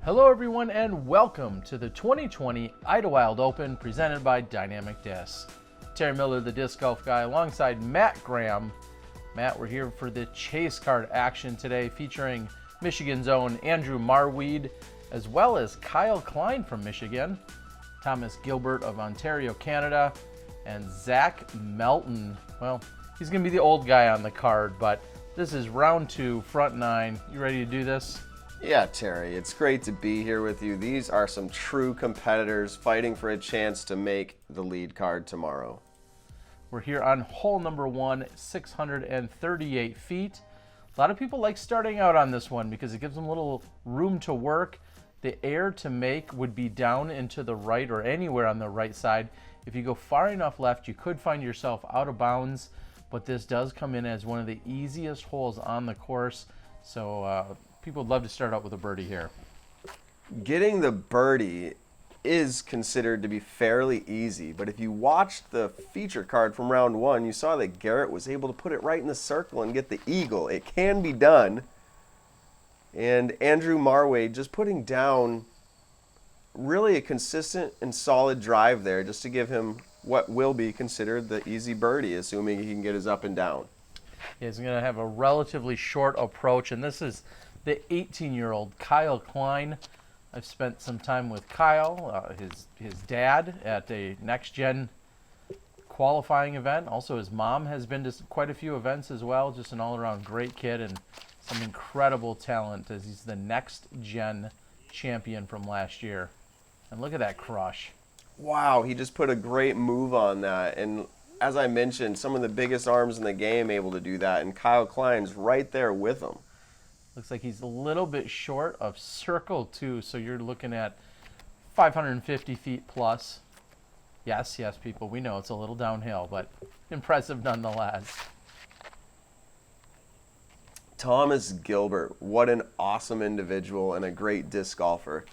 Hello everyone and welcome to the 2020 Idlewild Open presented by Dynamic Disc. Terry Miller, the disc golf guy, alongside Matt Grayum. Matt, we're here for the chase card action today featuring Michigan's own Andrew Marwede, as well as Kyle Klein from Michigan, Thomas Gilbert of Ontario, Canada, and Zach Melton. Well, he's going to be the old guy on the card, but this is round two, front nine. You ready to do this? Yeah, Terry, it's great to be here with you. These are some true competitors fighting for a chance to make the lead card tomorrow. We're here on hole number one, 638 feet. A lot of people like starting out on this one because it gives them a little room to work. The air to make would be down into the right or anywhere on the right side. If you go far enough left, you could find yourself out of bounds, but this does come in as one of the easiest holes on the course. So people would love to start out with a birdie here. Getting the birdie is considered to be fairly easy, but if you watched the feature card from round one, you saw that Garrett was able to put it right in the circle and get the eagle. It can be done. And Andrew Marwede just putting down really a consistent and solid drive there just to give him what will be considered the easy birdie, assuming he can get his up and down. He's going to have a relatively short approach, and this is the 18-year-old Kyle Klein. I've spent some time with Kyle, his dad, at a next-gen qualifying event. Also, his mom has been to quite a few events as well. Just an all-around great kid and some incredible talent as he's the next-gen champion from last year. And look at that crush. Wow, he just put a great move on that. And as I mentioned, some of the biggest arms in the game able to do that, and Kyle Klein's right there with him. Looks like he's a little bit short of circle two, so you're looking at 550 feet plus. Yes, people, we know it's a little downhill, but impressive nonetheless. Thomas Gilbert, what an awesome individual and a great disc golfer.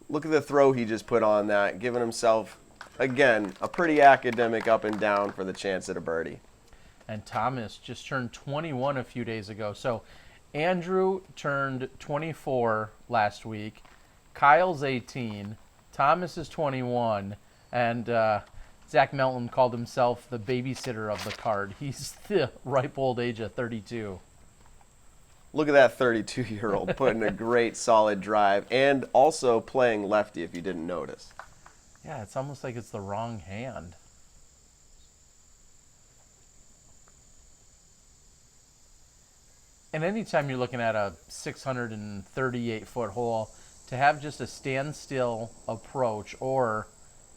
Look at the throw he just put on that, giving himself, again, a pretty academic up and down for the chance at a birdie. And Thomas just turned 21 a few days ago, so Andrew turned 24 last week, Kyle's 18, Thomas is 21, and Zach Melton called himself the babysitter of the card. He's the ripe old age of 32. Look at that 32-year-old putting a great solid drive and also playing lefty if you didn't notice. Yeah, it's almost like it's the wrong hand. And anytime you're looking at a 638-foot hole, to have just a standstill approach or,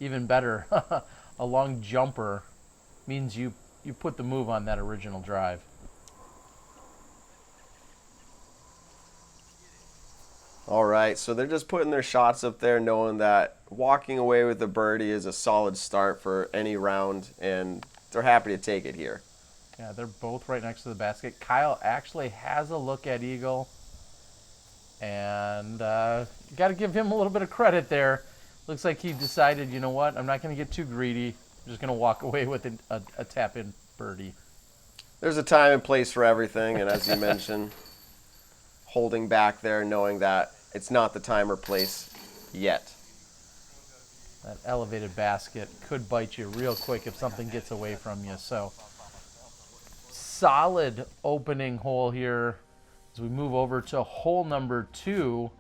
even better, a long jumper means you put the move on that original drive. All right, so they're just putting their shots up there knowing that walking away with the birdie is a solid start for any round, and they're happy to take it here. Yeah, they're both right next to the basket. Kyle actually has a look at eagle, and you got to give him a little bit of credit there. Looks like he decided, you know what, I'm not going to get too greedy. I'm just going to walk away with a tap-in birdie. There's a time and place for everything, and as you mentioned, holding back there, knowing that it's not the time or place yet. That elevated basket could bite you real quick if something gets away from you. So, solid opening hole here as we move over to hole number two.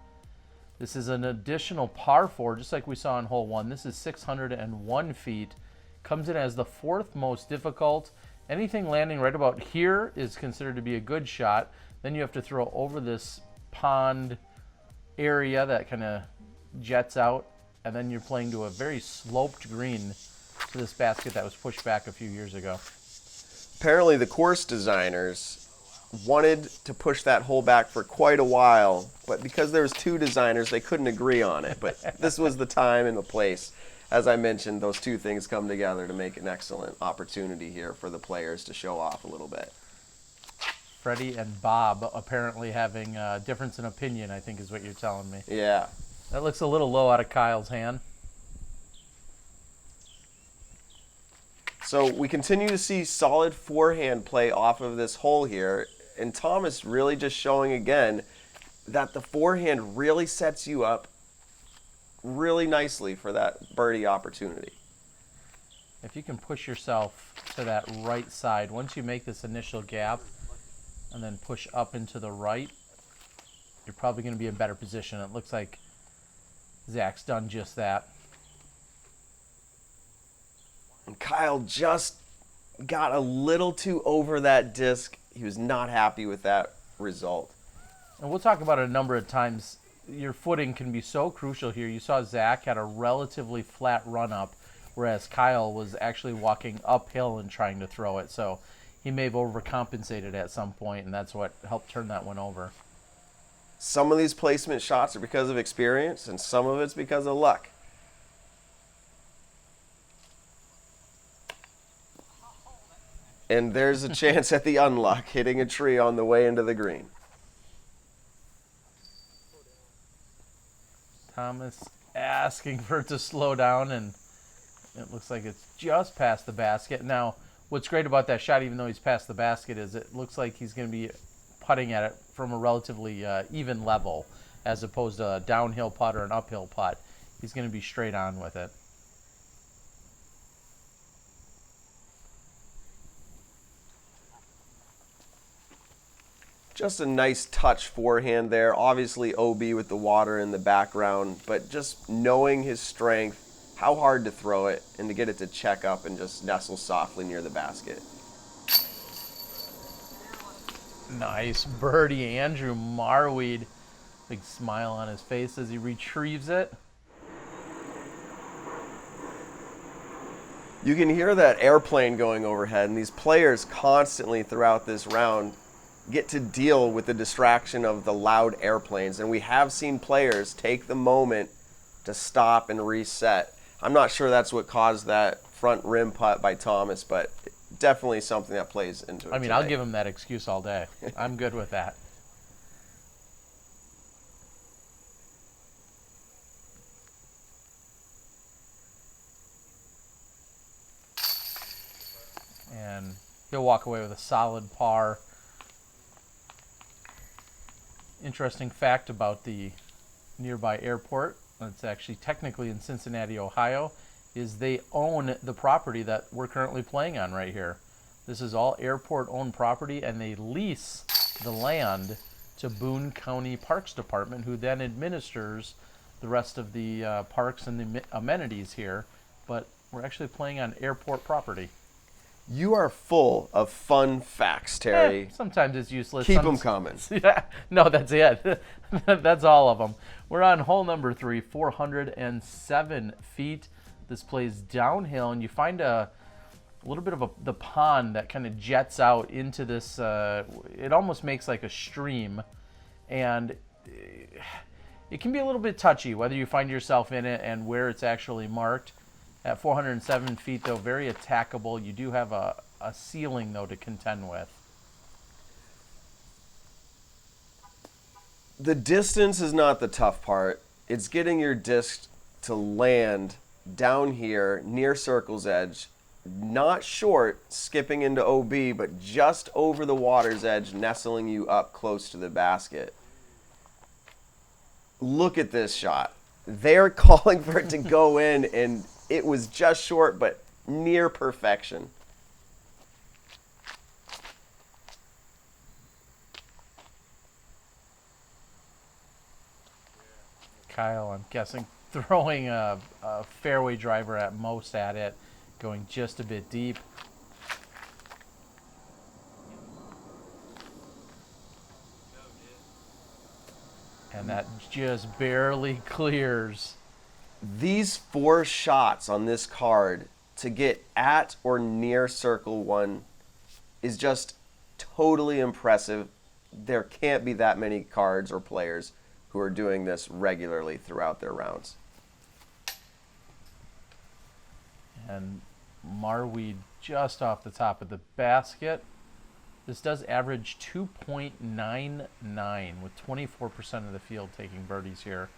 This is an additional par four, just like we saw on hole one. This is 601 feet. Comes in as the fourth most difficult. Anything landing right about here is considered to be a good shot. Then you have to throw over this pond area that kind of jets out, and then you're playing to a very sloped green to this basket that was pushed back a few years ago. Apparently the course designers wanted to push that hole back for quite a while, but because there was two designers, they couldn't agree on it. But this was the time and the place. As I mentioned, those two things come together to make an excellent opportunity here for the players to show off a little bit. Freddie and Bob apparently having a difference in opinion, I think is what you're telling me. Yeah. That looks a little low out of Kyle's hand. So we continue to see solid forehand play off of this hole here, and Thomas really just showing again that the forehand really sets you up really nicely for that birdie opportunity. If you can push yourself to that right side, once you make this initial gap and then push up into the right, you're probably going to be in better position. It looks like Zach's done just that. And Kyle just got a little too over that disc. He was not happy with that result. And we'll talk about it a number of times. Your footing can be so crucial here. You saw Zach had a relatively flat run up, whereas Kyle was actually walking uphill and trying to throw it. So he may have overcompensated at some point, and that's what helped turn that one over. Some of these placement shots are because of experience, and some of it's because of luck. And there's a chance at the unluck, hitting a tree on the way into the green. Thomas asking for it to slow down, and it looks like it's just past the basket. Now, what's great about that shot, even though he's past the basket, is it looks like he's going to be putting at it from a relatively even level, as opposed to a downhill putt or an uphill putt. He's going to be straight on with it. Just a nice touch forehand there. Obviously OB with the water in the background, but just knowing his strength, how hard to throw it, and to get it to check up and just nestle softly near the basket. Nice birdie, Andrew Marwede. Big smile on his face as he retrieves it. You can hear that airplane going overhead, and these players constantly throughout this round get to deal with the distraction of the loud airplanes. And we have seen players take the moment to stop and reset. I'm not sure that's what caused that front rim putt by Thomas, but definitely something that plays into it. I mean, I'll give him that excuse all day. I'm good with that. And he'll walk away with a solid par. Interesting fact about the nearby airport, it's actually technically in Cincinnati, Ohio, is they own the property that we're currently playing on right here. This is all airport-owned property, and they lease the land to Boone County Parks Department, who then administers the rest of the parks and the amenities here. But we're actually playing on airport property. You are full of fun facts, Terry. Sometimes it's useless. Keep them coming. Yeah, no, that's it. That's all of them. We're on hole number 3, 407 feet. This plays downhill, and you find a little bit of the pond that kind of jets out into this. It almost makes like a stream, and it can be a little bit touchy whether you find yourself in it and where it's actually marked. At 407 feet, though, very attackable. You do have a ceiling, though, to contend with. The distance is not the tough part. It's getting your disc to land down here near circle's edge, not short, skipping into OB, but just over the water's edge, nestling you up close to the basket. Look at this shot. They're calling for it to go in, and it was just short, but near perfection. Kyle, I'm guessing, throwing a fairway driver at most at it, going just a bit deep. And that just barely clears. These 4 shots on this card to get at or near circle 1 is just totally impressive. There can't be that many cards or players who are doing this regularly throughout their rounds. And Marwede just off the top of the basket. This does average 2.99 with 24% of the field taking birdies here.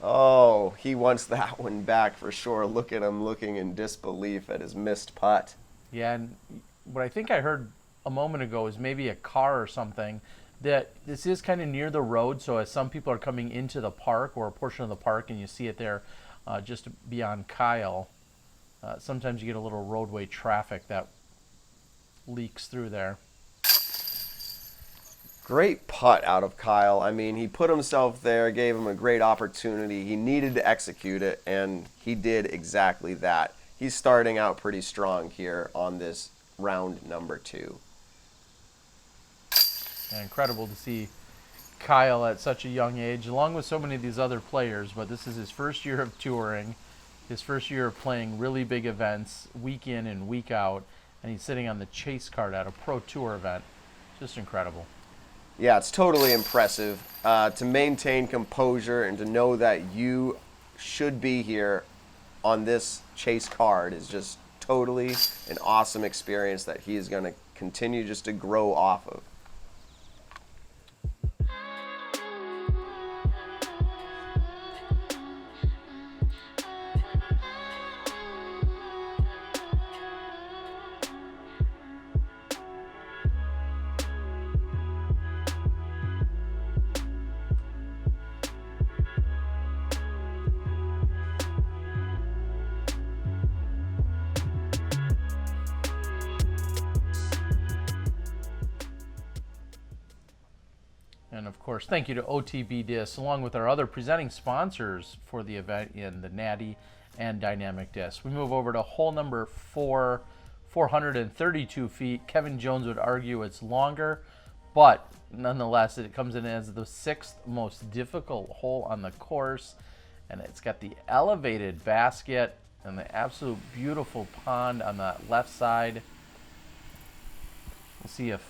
Oh, he wants that one back for sure. Look at him looking in disbelief at his missed putt. Yeah, and what I think I heard a moment ago is maybe a car or something. that this is kind of near the road, so as some people are coming into the park or a portion of the park, and you see it there just beyond Kyle, sometimes you get a little roadway traffic that leaks through there. Great putt out of Kyle. I mean, he put himself there, gave him a great opportunity. He needed to execute it, and he did exactly that. He's starting out pretty strong here on this round number 2. And incredible to see Kyle at such a young age, along with so many of these other players, but this is his first year of touring, his first year of playing really big events week in and week out, and he's sitting on the chase card at a Pro Tour event. Just incredible. Yeah, it's totally impressive to maintain composure and to know that you should be here on this chase card is just totally an awesome experience that he is going to continue just to grow off of. And of course, thank you to OTB Disc, along with our other presenting sponsors for the event in the Natty and Dynamic Disc. We move over to hole number 4, 432 feet. Kevin Jones would argue it's longer, but nonetheless, it comes in as the 6th most difficult hole on the course. And it's got the elevated basket and the absolute beautiful pond on the left side. We'll see if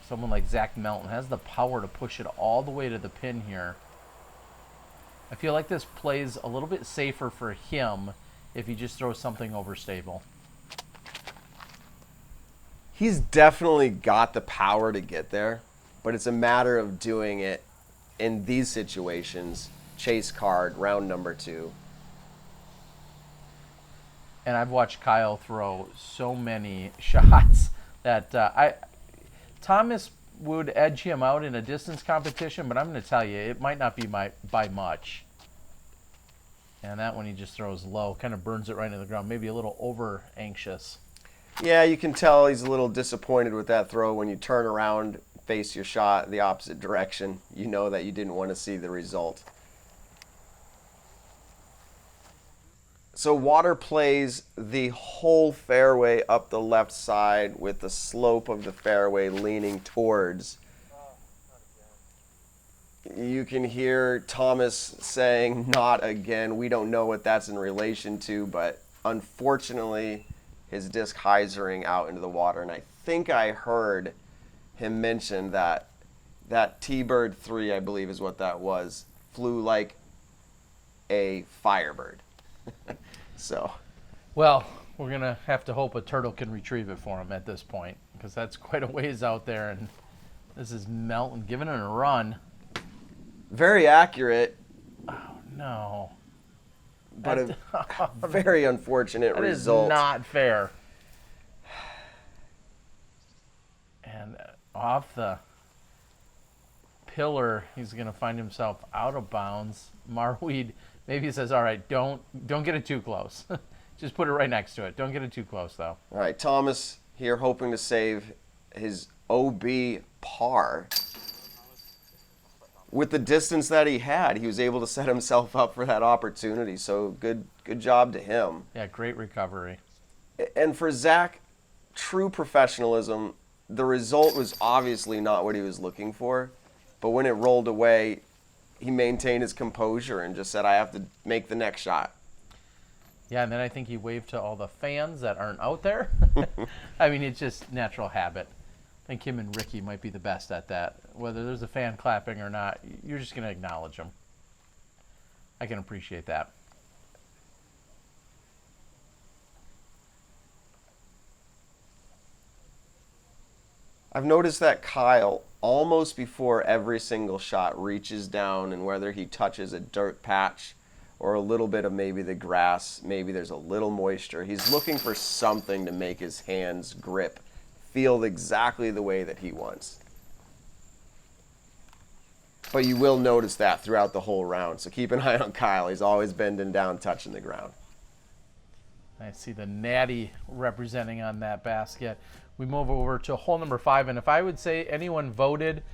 someone like Zach Melton has the power to push it all the way to the pin here. I feel like this plays a little bit safer for him if he just throws something overstable. He's definitely got the power to get there, but it's a matter of doing it in these situations. Chase card, round number 2. And I've watched Kyle throw so many shots that Thomas would edge him out in a distance competition, but I'm going to tell you, it might not be by much. And that one he just throws low, kind of burns it right into the ground, maybe a little over anxious. Yeah, you can tell he's a little disappointed with that throw. When you turn around, face your shot the opposite direction, you know that you didn't want to see the result. So water plays the whole fairway up the left side with the slope of the fairway leaning towards. You can hear Thomas saying, "Not again." We don't know what that's in relation to, but unfortunately, his disc hyzering out into the water. And I think I heard him mention that T-Bird 3, I believe is what that was, flew like a Firebird. So, well, we're going to have to hope a turtle can retrieve it for him at this point, because that's quite a ways out there. And this is Melton giving it a run. Very accurate. Oh, no. But a very unfortunate result. That is not fair. And off the pillar, he's going to find himself out of bounds. Marwede maybe says, all right, don't get it too close. Just put it right next to it. Don't get it too close, though. All right, Thomas here hoping to save his OB par. With the distance that he had, he was able to set himself up for that opportunity. So good job to him. Yeah, great recovery. And for Zach, true professionalism. The result was obviously not what he was looking for, but when it rolled away, he maintained his composure and just said, I have to make the next shot. Yeah, and then I think he waved to all the fans that aren't out there. I mean, it's just natural habit. I think him and Ricky might be the best at that. Whether there's a fan clapping or not, you're just going to acknowledge them. I can appreciate that. I've noticed that Kyle, almost before every single shot, reaches down, and whether he touches a dirt patch or a little bit of maybe the grass, maybe there's a little moisture, he's looking for something to make his hands grip feel exactly the way that he wants. But you will notice that throughout the whole round. So keep an eye on Kyle. He's always bending down, touching the ground. I see the natty representing on that basket. We move over to hole number 5, and if I would say anyone voted,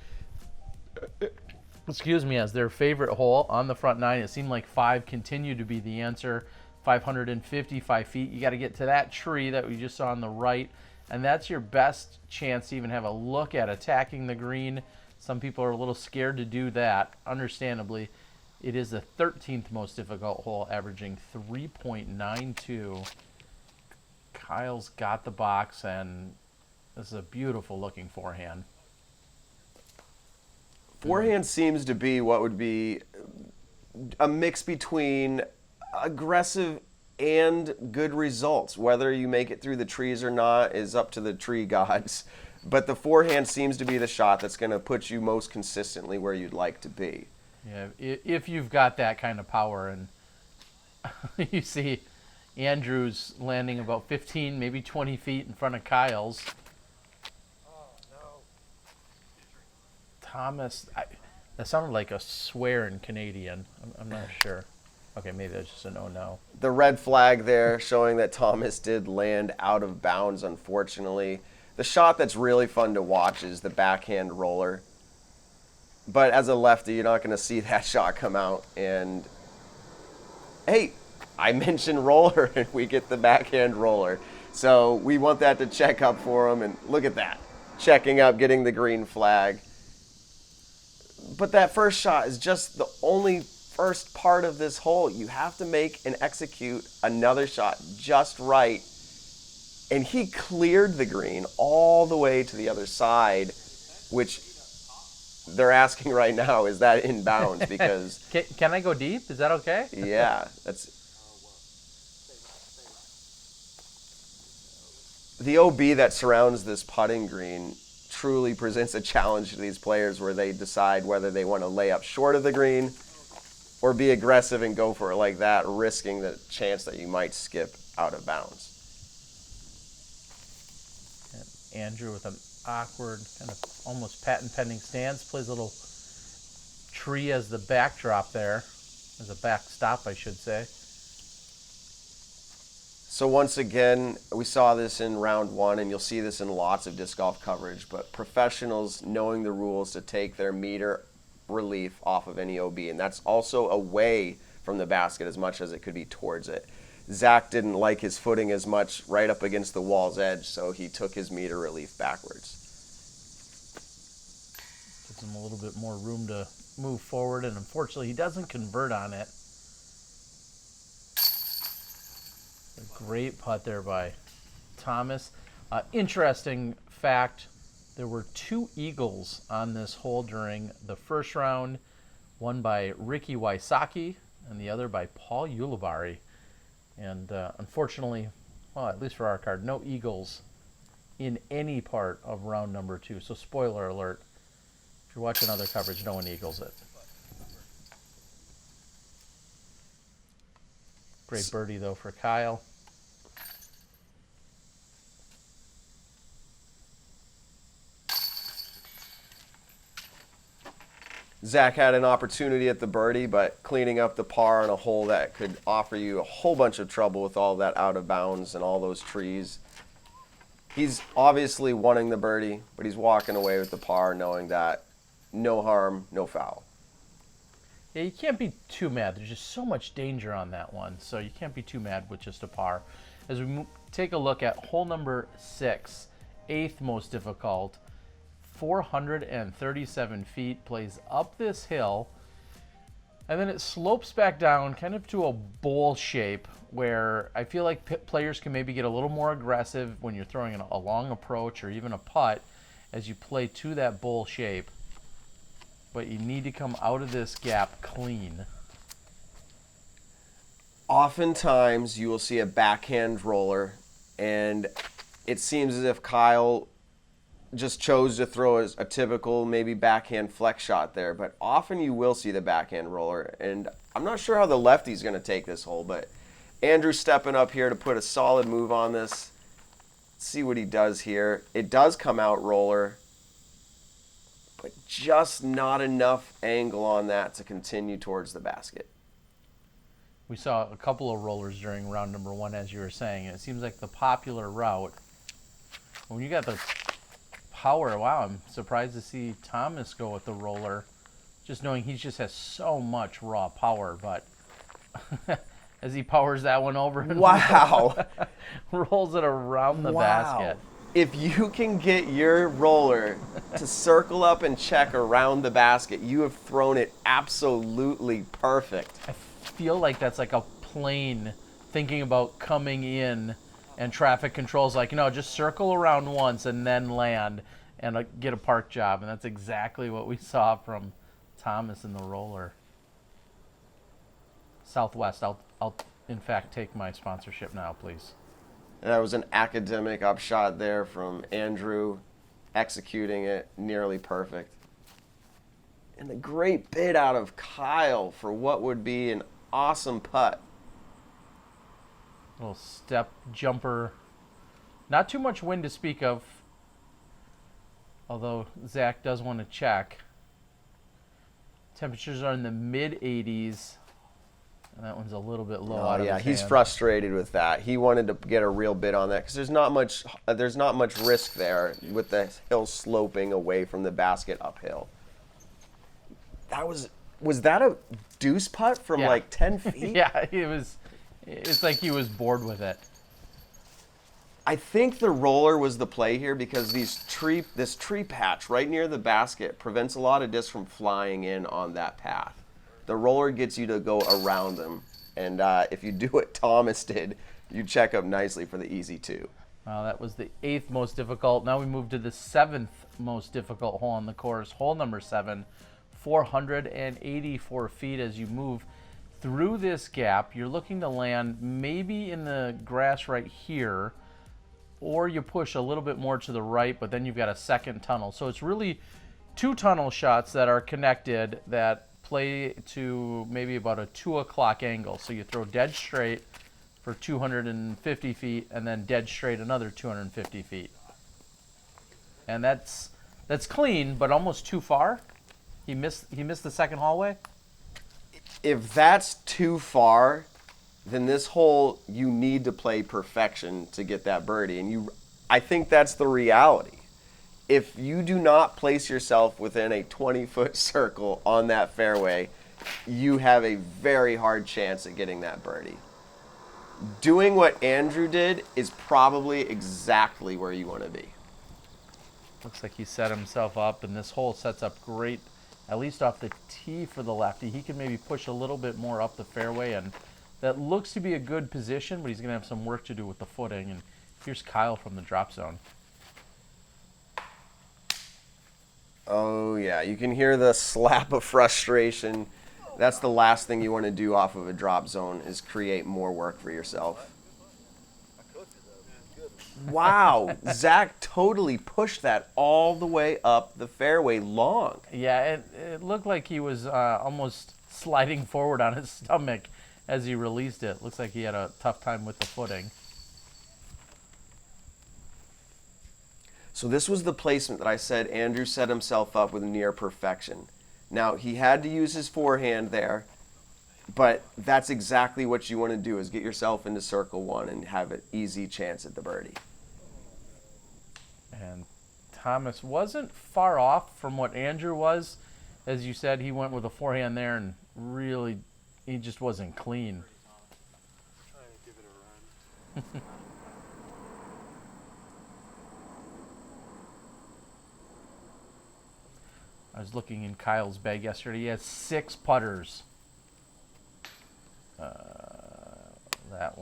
as their favorite hole on the front 9, it seemed like 5 continued to be the answer. 555 feet. You got to get to that tree that we just saw on the right, and that's your best chance to even have a look at attacking the green. Some people are a little scared to do that, understandably. It is the 13th most difficult hole, averaging 3.92. Kyle's got the box, and this is a beautiful looking forehand. Forehand seems to be what would be a mix between aggressive and good results. Whether you make it through the trees or not is up to the tree gods. But the forehand seems to be the shot that's going to put you most consistently where you'd like to be. Yeah, if you've got that kind of power. And you see Andrew's landing about 15, maybe 20 feet in front of Kyle's. Thomas, that sounded like a swear in Canadian. I'm not sure. Okay, maybe that's just a no. The red flag there showing that Thomas did land out of bounds, unfortunately. The shot that's really fun to watch is the backhand roller. But as a lefty, you're not going to see that shot come out. And, hey, I mentioned roller, and we get the backhand roller. So we want that to check up for him. And look at that. Checking up, getting the green flag. But that first shot is just the only first part of this hole. You have to make and execute another shot just right. And he cleared the green all the way to the other side, which they're asking right now, is that in bounds? Because can I go deep? Is that okay? Yeah, that's the OB that surrounds this putting green truly presents a challenge to these players where they decide whether they want to lay up short of the green or be aggressive and go for it like that, risking the chance that you might skip out of bounds. And Andrew with an awkward, kind of almost patent pending stance, plays a little tree as the backdrop there, as a backstop, I should say. So once again, we saw this in round 1, and you'll see this in lots of disc golf coverage, but professionals knowing the rules to take their meter relief off of any OB, and that's also away from the basket as much as it could be towards it. Zach didn't like his footing as much right up against the wall's edge, so he took his meter relief backwards. Gives him a little bit more room to move forward, and unfortunately he doesn't convert on it. A great putt there by Thomas. Interesting fact, there were 2 eagles on this hole during the first round, one by Ricky Wysocki and the other by Paul Ulibarri. And unfortunately, well, at least for our card, no eagles in any part of round number 2. So spoiler alert, if you're watching other coverage, no one eagles it. Great birdie, though, for Kyle. Zach had an opportunity at the birdie, but cleaning up the par on a hole that could offer you a whole bunch of trouble with all that out of bounds and all those trees. He's obviously wanting the birdie, but he's walking away with the par knowing that no harm, no foul. Yeah, you can't be too mad. There's just so much danger on that one, so you can't be too mad with just a par. As we take a look at hole number 6, 8th most difficult, 437 feet, plays up this hill, and then it slopes back down kind of to a bowl shape where I feel like players can maybe get a little more aggressive when you're throwing a long approach or even a putt as you play to that bowl shape. But you need to come out of this gap clean. Oftentimes you will see a backhand roller, and it seems as if Kyle just chose to throw a typical maybe backhand flex shot there, but often you will see the backhand roller, and I'm not sure how the lefty's going to take this hole, but Andrew's stepping up here to put a solid move on this. Let's see what he does here. It does come out roller. but just not enough angle on that to continue towards the basket. We saw a couple of rollers during round number 1, as you were saying. It seems like the popular route, when you got the power, wow, I'm surprised to see Thomas go with the roller, just knowing he just has so much raw power, but as he powers that one over and wow, rolls it around the basket. If you can get your roller to circle up and check around the basket, you have thrown it absolutely perfect. I feel like that's like a plane thinking about coming in, and traffic control's like, no, just circle around once and then land and get a park job. And that's exactly what we saw from Thomas in the roller. Southwest, I'll in fact take my sponsorship now, please. And that was an academic upshot there from Andrew, executing it nearly perfect. And a great bid out of Kyle for what would be an awesome putt. Little step jumper. Not too much wind to speak of, although Zach does want to check. Temperatures are in the mid-80s, and that one's a little bit low out of his he's hand. frustrated with that. He wanted to get a real bid on that because there's not much risk there with the hill sloping away from the basket uphill. Was that a deuce putt from like 10 feet? Yeah, it's like he was bored with it. I think the roller was the play here because this tree patch right near the basket prevents a lot of discs from flying in on that path. The roller gets you to go around them, and if you do what Thomas did, you check up nicely for the easy 2. That was the 8th most difficult. Now we move to the 7th most difficult hole on the course, hole number 7, 484 feet. As you move through this gap, you're looking to land maybe in the grass right here, or you push a little bit more to the right, but then you've got a second tunnel. So it's really 2 tunnel shots that are connected that play to maybe about a 2 o'clock angle. So you throw dead straight for 250 feet and then dead straight another 250 feet. And that's clean, but almost too far. He missed the second hallway. If that's too far, then this hole you need to play perfection to get that birdie, and I think that's the reality. If you do not place yourself within a 20-foot circle on that fairway, you have a very hard chance at getting that birdie. Doing what Andrew did is probably exactly where you want to be. Looks like he set himself up, and this hole sets up great, at least off the tee for the lefty. He can maybe push a little bit more up the fairway, and that looks to be a good position, but he's going to have some work to do with the footing. And here's Kyle from the drop zone. Oh, yeah. You can hear the slap of frustration. That's the last thing you want to do off of a drop zone is create more work for yourself. Wow. Zach totally pushed that all the way up the fairway long. Yeah, it looked like he was almost sliding forward on his stomach as he released it. Looks like he had a tough time with the footing. So this was the placement that I said Andrew set himself up with near perfection. Now, he had to use his forehand there, but that's exactly what you want to do is get yourself into circle 1 and have an easy chance at the birdie. And Thomas wasn't far off from what Andrew was. As you said, he went with a forehand there, and really, he just wasn't clean. Trying to give it a run. I was looking in Kyle's bag yesterday. He has 6 putters. That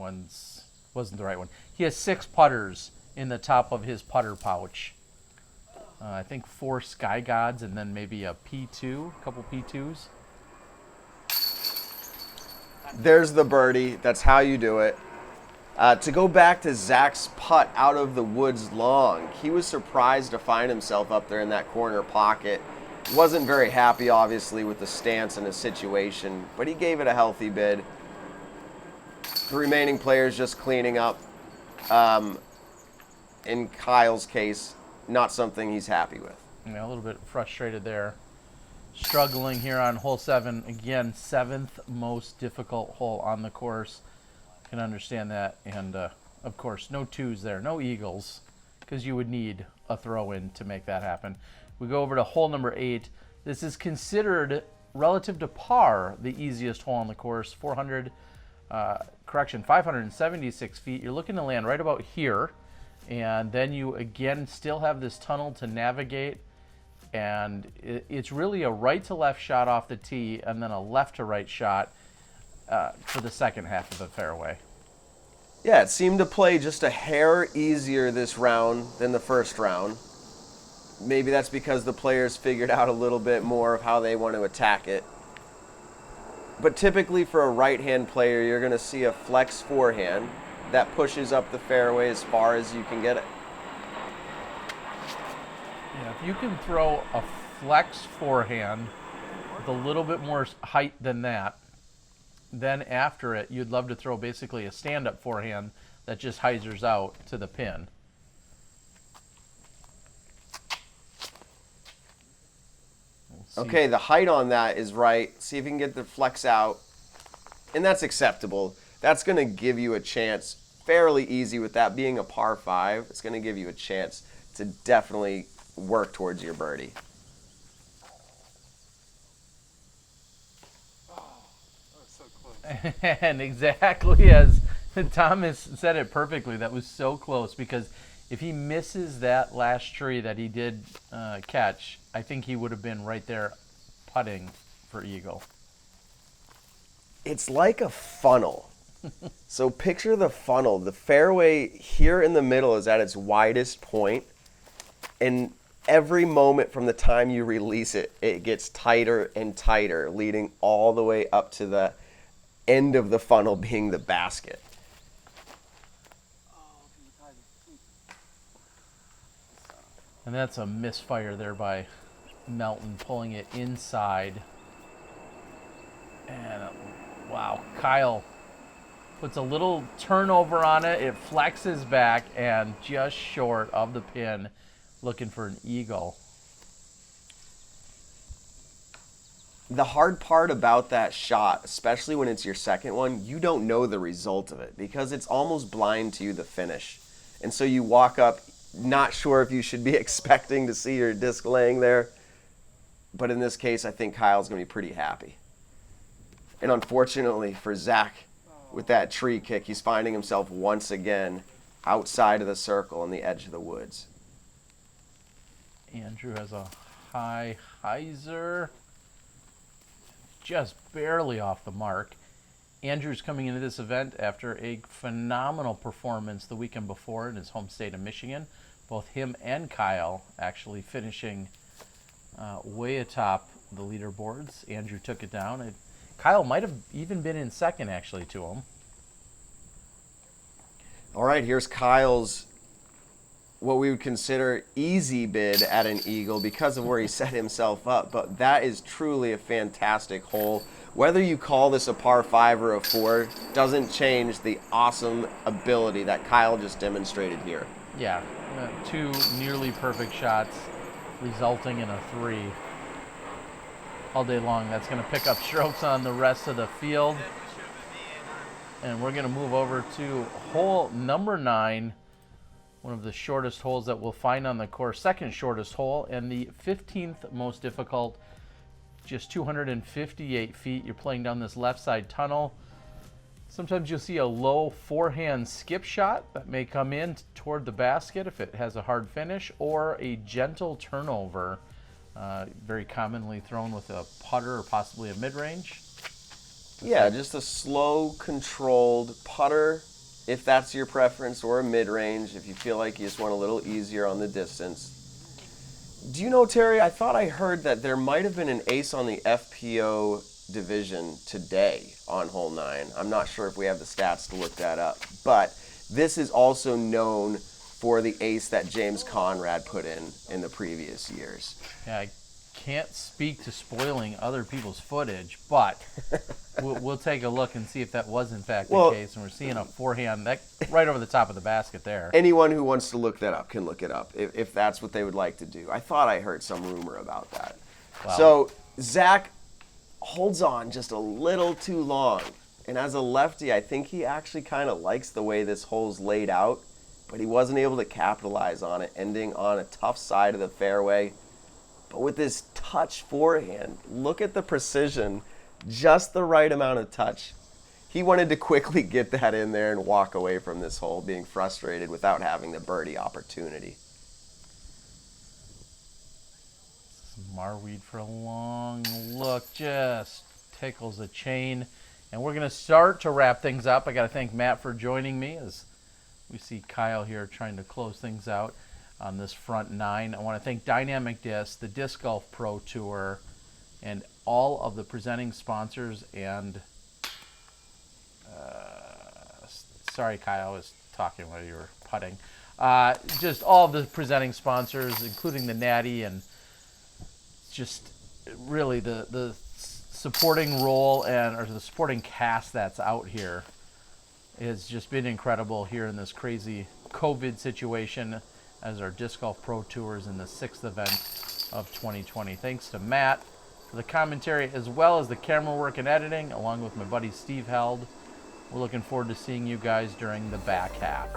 wasn't the right one. He has 6 putters in the top of his putter pouch. I think 4 Sky Gods and then maybe a P2, a couple P2s. There's the birdie. That's how you do it. To go back to Zach's putt out of the woods long, he was surprised to find himself up there in that corner pocket. Wasn't very happy, obviously, with the stance and the situation, but he gave it a healthy bid. The remaining players just cleaning up. In Kyle's case, not something he's happy with. Yeah, a little bit frustrated there. Struggling here on hole 7. Again, 7th most difficult hole on the course. Can understand that. And, of course, no 2s there. No eagles, because you would need a throw-in to make that happen. We go over to hole number 8. This is considered, relative to par, the easiest hole on the course. 576 feet. You're looking to land right about here. And then you, again, still have this tunnel to navigate. And it's really a right to left shot off the tee and then a left to right shot for the second half of the fairway. Yeah, it seemed to play just a hair easier this round than the first round. Maybe that's because the players figured out a little bit more of how they want to attack it. But typically for a right-hand player, you're going to see a flex forehand that pushes up the fairway as far as you can get it. Yeah, if you can throw a flex forehand with a little bit more height than that, then after it, you'd love to throw basically a stand-up forehand that just hyzers out to the pin. Okay, the height on that is right. See if you can get the flex out. And that's acceptable. That's going to give you a chance, fairly easy with that being a par 5. It's going to give you a chance to definitely work towards your birdie. Oh, that was so close. And exactly as Thomas said it perfectly, that was so close, because if he misses that last tree that he did catch, I think he would have been right there putting for eagle. It's like a funnel. So picture the funnel. The fairway here in the middle is at its widest point, and every moment from the time you release it, it gets tighter and tighter, leading all the way up to the end of the funnel being the basket. And that's a misfire there by Melton, pulling it inside. And wow, Kyle puts a little turnover on it. It flexes back and just short of the pin, looking for an eagle. The hard part about that shot, especially when it's your second one, you don't know the result of it because it's almost blind to you, the finish. And so you walk up not sure if you should be expecting to see your disc laying there. But in this case, I think Kyle's going to be pretty happy. And unfortunately for Zach, with that tree kick, he's finding himself once again outside of the circle on the edge of the woods. Andrew has a high hyzer, just barely off the mark. Andrew's coming into this event after a phenomenal performance the weekend before in his home state of Michigan. Both him and Kyle actually finishing way atop the leaderboards. Andrew took it down. Kyle might have even been in second, actually, to him. All right, here's Kyle's, what we would consider easy bid at an eagle because of where he set himself up. But that is truly a fantastic hole. Whether you call this a par 5 or a 4 doesn't change the awesome ability that Kyle just demonstrated here. Yeah, 2 nearly perfect shots resulting in a 3. All day long, that's going to pick up strokes on the rest of the field. And we're going to move over to hole number 9, one of the shortest holes that we'll find on the course, second shortest hole, and the 15th most difficult, just 258 feet. You're playing down this left side tunnel. Sometimes you'll see a low forehand skip shot that may come in toward the basket if it has a hard finish, or a gentle turnover, very commonly thrown with a putter or possibly a mid-range. Yeah, just a slow, controlled putter, if that's your preference, or a mid-range if you feel like you just want a little easier on the distance. Do you know, Terry, I thought I heard that there might have been an ace on the FPO division today on hole 9. I'm not sure if we have the stats to look that up, but this is also known for the ace that James Conrad put in the previous years. Yeah, I can't speak to spoiling other people's footage, but we'll take a look and see if that was in fact the case. And we're seeing a forehand that right over the top of the basket there. Anyone who wants to look that up can look it up if that's what they would like to do. I thought I heard some rumor about that. Wow. So Zach holds on just a little too long. And as a lefty, I think he actually kind of likes the way this hole's laid out, but he wasn't able to capitalize on it, ending on a tough side of the fairway. But with this touch forehand, look at the precision, just the right amount of touch. He wanted to quickly get that in there and walk away from this hole, being frustrated without having the birdie opportunity. Marwede for a long look, just tickles the chain. And we're going to start to wrap things up. I got to thank Matt for joining me as we see Kyle here trying to close things out on this front nine. I want to thank Dynamic Disc, the Disc Golf Pro Tour, and all of the presenting sponsors. And sorry, Kyle, I was talking while you were putting. Just all of the presenting sponsors, including the Natty, and just really the supporting role or the supporting cast that's out here has just been incredible here in this crazy COVID situation as our Disc Golf Pro Tour is in the 6th event of 2020. Thanks to Matt for the commentary as well as the camera work and editing, along with my buddy Steve Held. We're looking forward to seeing you guys during the back half.